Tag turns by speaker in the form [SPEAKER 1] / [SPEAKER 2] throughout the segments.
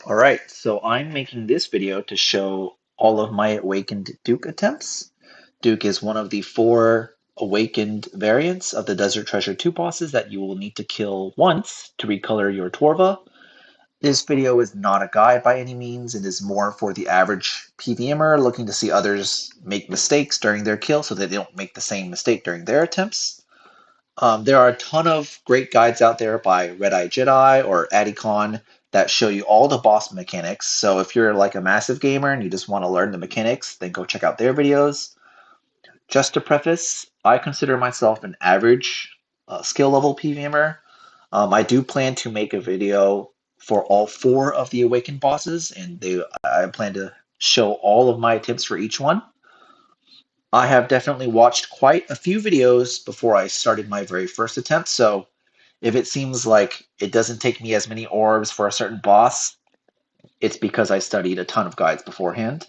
[SPEAKER 1] All right, so I'm making this video to show all of my awakened Duke attempts. Duke is one of the four awakened variants of the Desert Treasure 2 bosses that you will need to kill once to recolor your Torva. This video is not a guide by any means. It is more for the average PVMer looking to see others make mistakes during their kill so that they don't make the same mistake during their attempts. There are a ton of great guides out there by Red Eye Jedi or Adicon that show you all the boss mechanics. So if you're like a massive gamer and you just want to learn the mechanics, then go check out their videos. Just to preface, I consider myself an average skill level PVMer. I do plan to make a video for all four of the Awakened bosses, and I plan to show all of my attempts for each one. I have definitely watched quite a few videos before I started my very first attempt, so if it seems like it doesn't take me as many orbs for a certain boss, it's because I studied a ton of guides beforehand.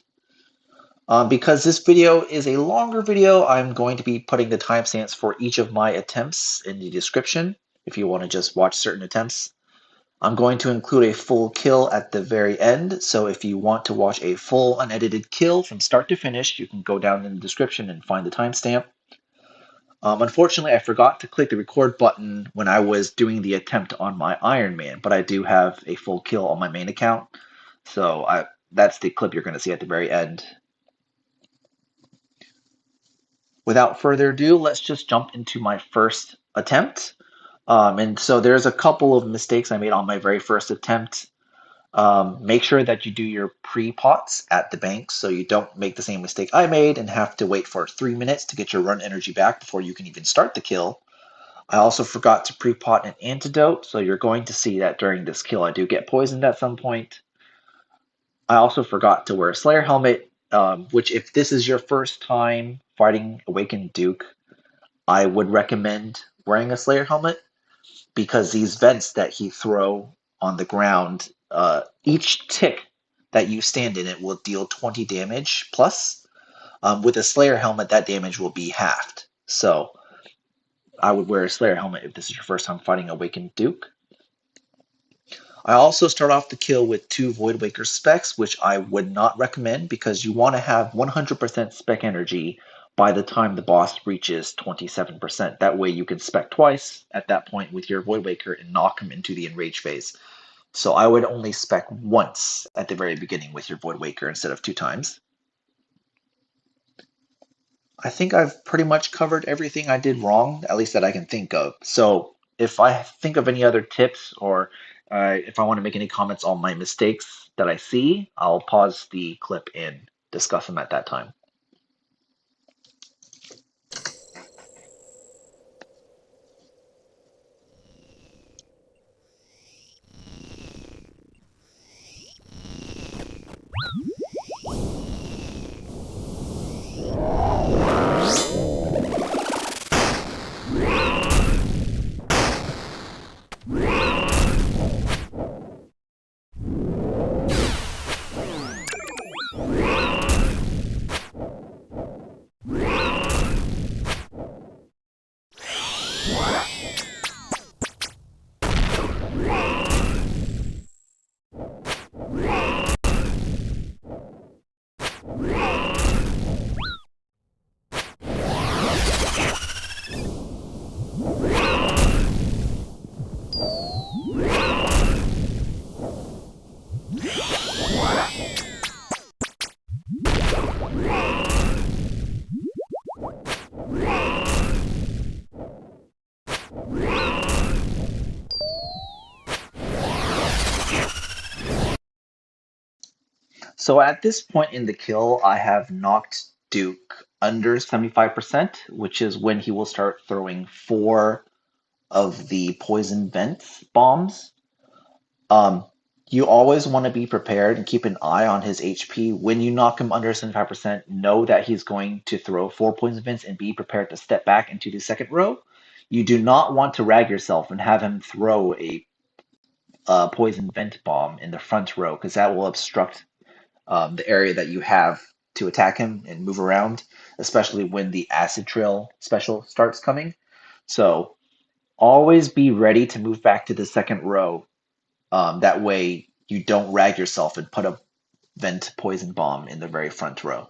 [SPEAKER 1] Because this video is a longer video, I'm going to be putting the timestamps for each of my attempts in the description if you want to just watch certain attempts. I'm going to include a full kill at the very end, so if you want to watch a full unedited kill from start to finish, you can go down in the description and find the timestamp. Unfortunately, I forgot to click the record button when I was doing the attempt on my Iron Man, but I do have a full kill on my main account, so that's the clip you're going to see at the very end. Without further ado, let's just jump into my first attempt. And so there's a couple of mistakes I made on my very first attempt. Make sure that you do your pre-pots at the bank so you don't make the same mistake I made and have to wait for 3 minutes to get your run energy back before you can even start the kill. I also forgot to pre-pot an antidote, so you're going to see that during this kill I do get poisoned at some point. I also forgot to wear a Slayer helmet, which if this is your first time fighting Awakened Duke, I would recommend wearing a Slayer helmet because these vents that he throw on the ground, each tick that you stand in it will deal 20 damage plus. With a Slayer helmet, that damage will be halved. So I would wear a Slayer helmet if this is your first time fighting Awakened Duke. I also start off the kill with 2 Void Waker specs, which I would not recommend because you want to have 100% spec energy by the time the boss reaches 27%. That way you can spec twice at that point with your Void Waker and knock him into the Enrage phase. So I would only spec once at the very beginning with your Void Waker instead of 2 times. I think I've pretty much covered everything I did wrong, at least that I can think of. So if I think of any other tips or if I want to make any comments on my mistakes that I see, I'll pause the clip and discuss them at that time. So at this point in the kill, I have knocked Duke under 75%, which is when he will start throwing 4 of the poison vents bombs. Um, you always want to be prepared and keep an eye on his HP. When you knock him under 75%, know that he's going to throw 4 poison vents and be prepared to step back into the second row. You do not want to rag yourself and have him throw a poison vent bomb in the front row because that will obstruct the area that you have to attack him and move around, especially when the acid trail special starts coming. So always be ready to move back to the second row. That way you don't rag yourself and put a vent poison bomb in the very front row.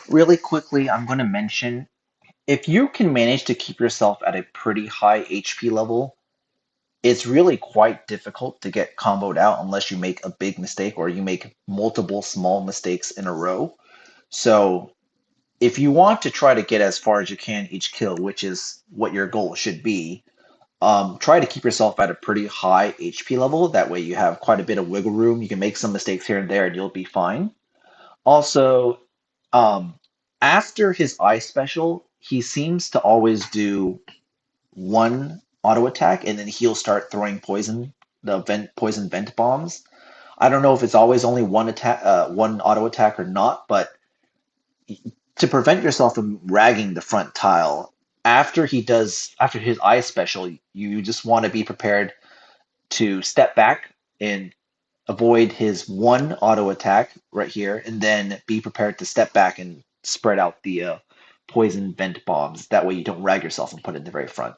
[SPEAKER 1] Really quickly, I'm going to mention, if you can manage to keep yourself at a pretty high HP level, it's really quite difficult to get comboed out unless you make a big mistake or you make multiple small mistakes in a row. So if you want to try to get as far as you can each kill, which is what your goal should be, try to keep yourself at a pretty high HP level. That way you have quite a bit of wiggle room. You can make some mistakes here and there and you'll be fine. Also, um, after his eye special, he seems to always do one auto attack and then he'll start throwing poison vent bombs. I don't know if it's always only one attack, one auto attack or not, but to prevent yourself from ragging the front tile, after his eye special, you just want to be prepared to step back and avoid his one auto attack right here, and then be prepared to step back and spread out the poison vent bombs. That way you don't rag yourself and put it in the very front.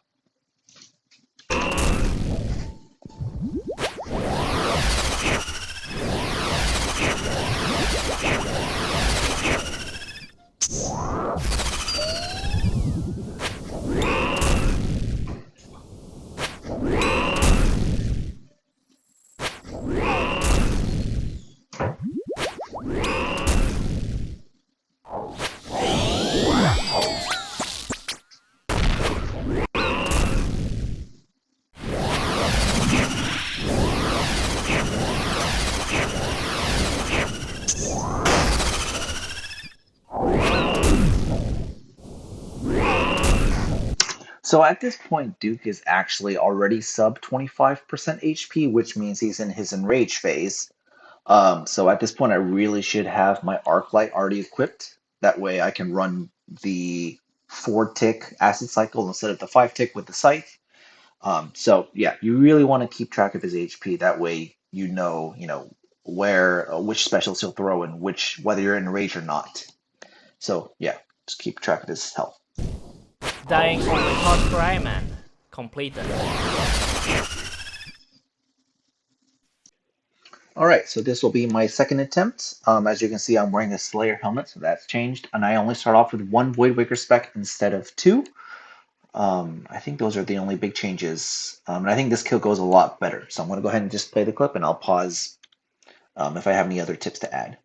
[SPEAKER 1] So at this point, Duke is actually already sub 25% HP, which means he's in his enrage phase. So at this point, I really should have my arc light already equipped. That way I can run the 4-tick acid cycle instead of the 5-tick with the scythe. So yeah, you really want to keep track of his HP. That way you know where which specials he'll throw and which whether you're in rage or not. So yeah, just keep track of his health.
[SPEAKER 2] Dying only hot Cryman. Completed.
[SPEAKER 1] All right, so this will be my second attempt. As you can see, I'm wearing a Slayer helmet, so that's changed. And I only start off with one Voidwaker spec instead of two. I think those are the only big changes. And I think this kill goes a lot better. So I'm going to go ahead and just play the clip, and I'll pause if I have any other tips to add.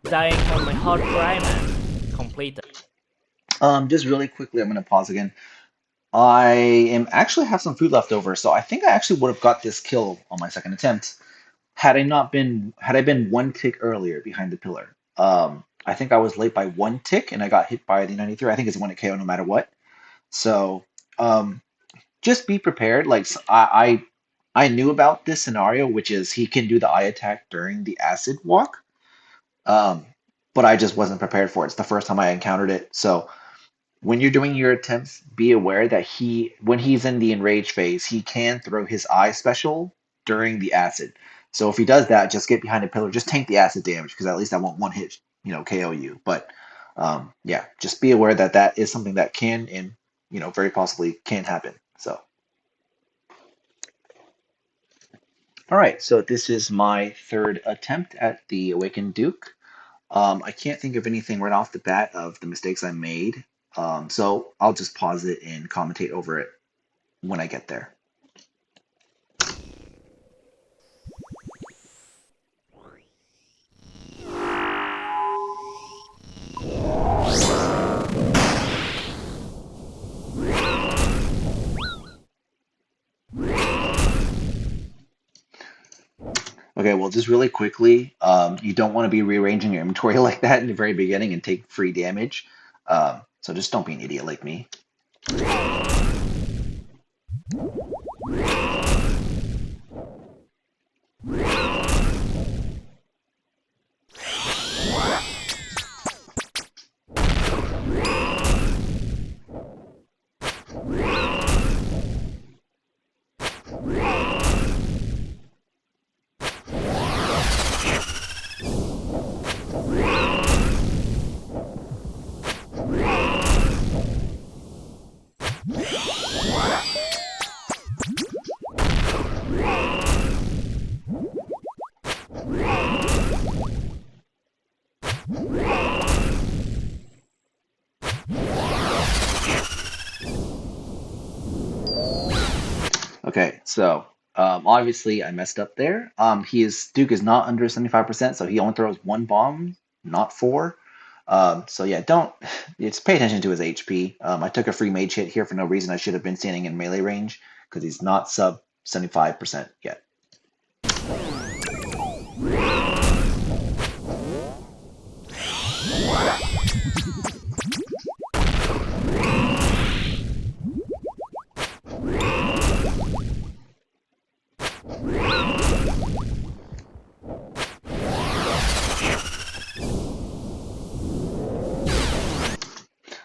[SPEAKER 2] Dying on my hard cry, man. Completed.
[SPEAKER 1] Just really quickly, I'm gonna pause again. I am actually have some food left over, so I think I actually would have got this kill on my second attempt had I been one tick earlier behind the pillar. I think I was late by one tick, and I got hit by the 93. I think it's one to KO no matter what. So, um, just be prepared. Like I knew about this scenario, which is he can do the eye attack during the acid walk. Um, but I just wasn't prepared for it. It's the first time I encountered it. So when you're doing your attempts, be aware that when he's in the enraged phase, he can throw his eye special during the acid. So if he does that, just get behind a pillar, just tank the acid damage because at least I won't one hit, KO you. But yeah, just be aware that that is something that can and very possibly can happen. So all right, so this is my third attempt at the Awakened Duke. I can't think of anything right off the bat of the mistakes I made. So I'll just pause it and commentate over it when I get there. Okay, well, just really quickly, you don't want to be rearranging your inventory like that in the very beginning and take free damage. So just don't be an idiot like me. Okay, so obviously I messed up there. Duke is not under 75%, so he only throws one bomb, not four. So yeah, don't just pay attention to his HP. I took a free mage hit here for no reason. I should have been standing in melee range because he's not sub 75% yet.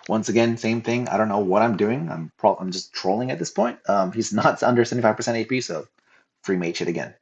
[SPEAKER 1] Once again, same thing. I don't know what I'm doing. I'm just trolling at this point. He's not under 75% HP, so free mage hit again.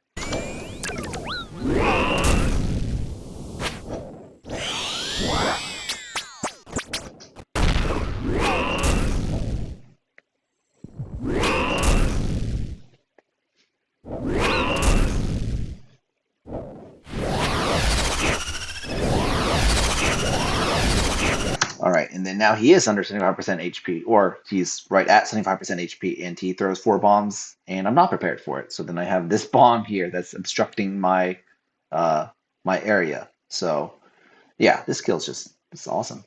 [SPEAKER 1] All right, and then now he is under 75% HP, or he's right at 75% HP, and he throws four bombs, and I'm not prepared for it. So then I have this bomb here that's obstructing my area. So yeah, this skill's just it's awesome.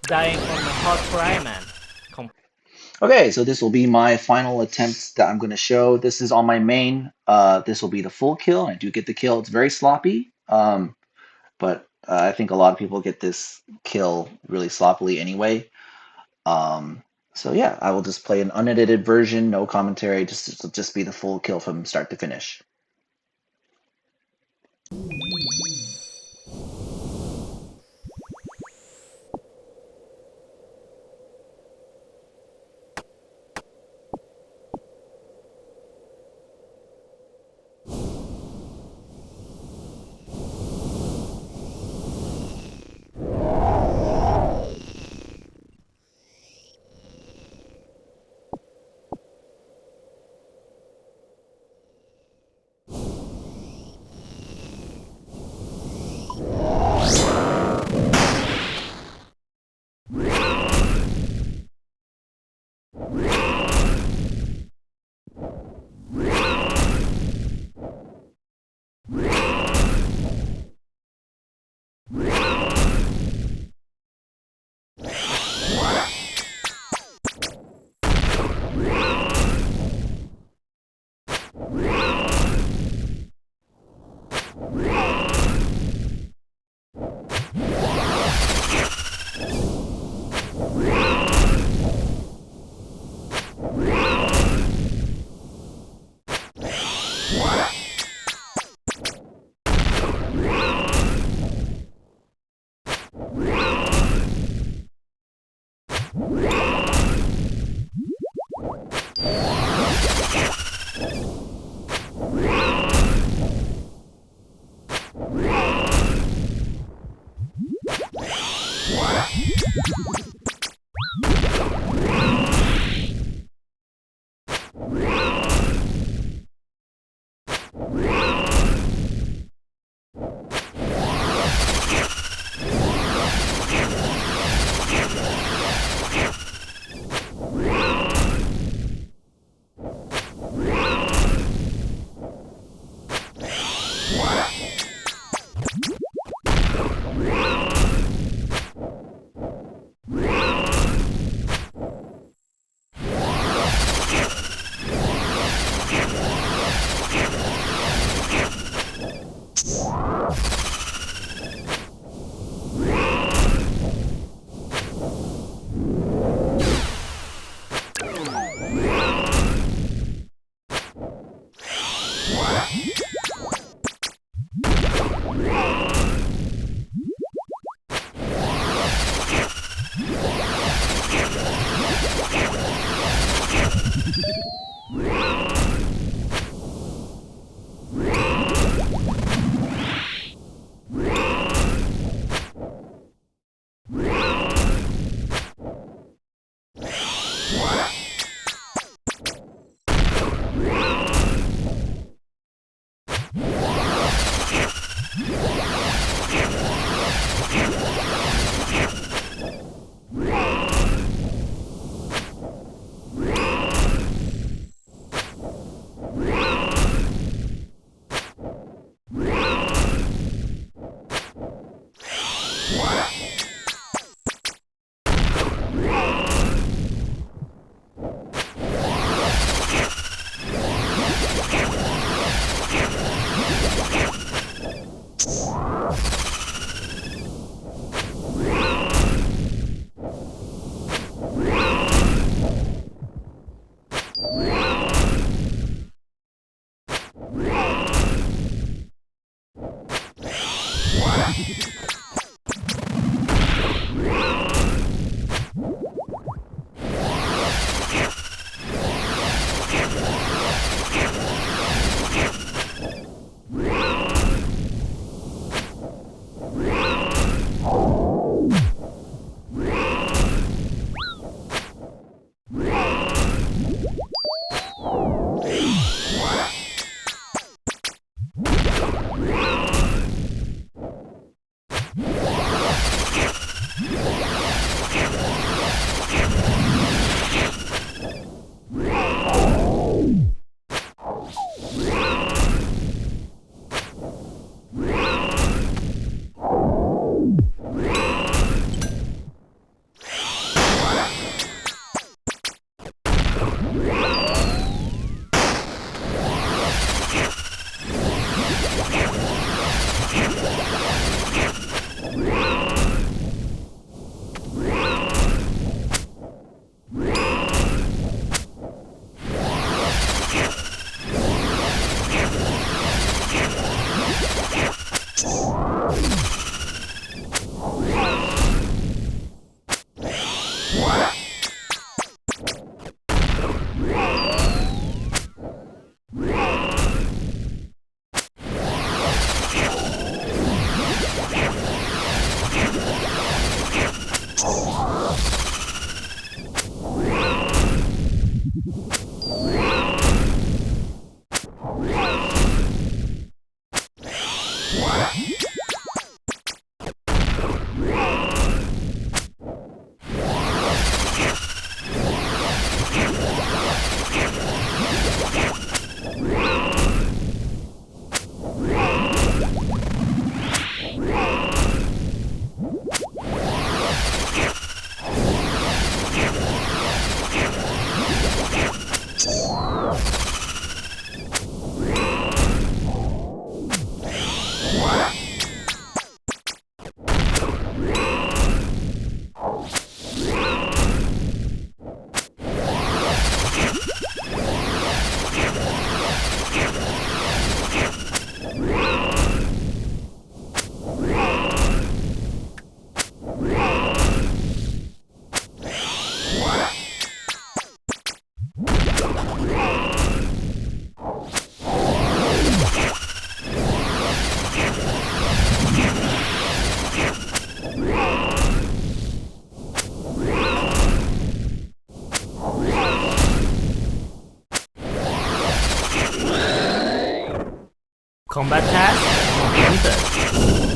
[SPEAKER 2] Dying on my hot cry, man.
[SPEAKER 1] Okay, so this will be my final attempt that I'm going to show. This is on my main. This will be the full kill. I do get the kill. It's very sloppy, but I think a lot of people get this kill really sloppily anyway. Um, so yeah, I will just play an unedited version, no commentary, just be the full kill from start to finish.
[SPEAKER 2] Combat task completed.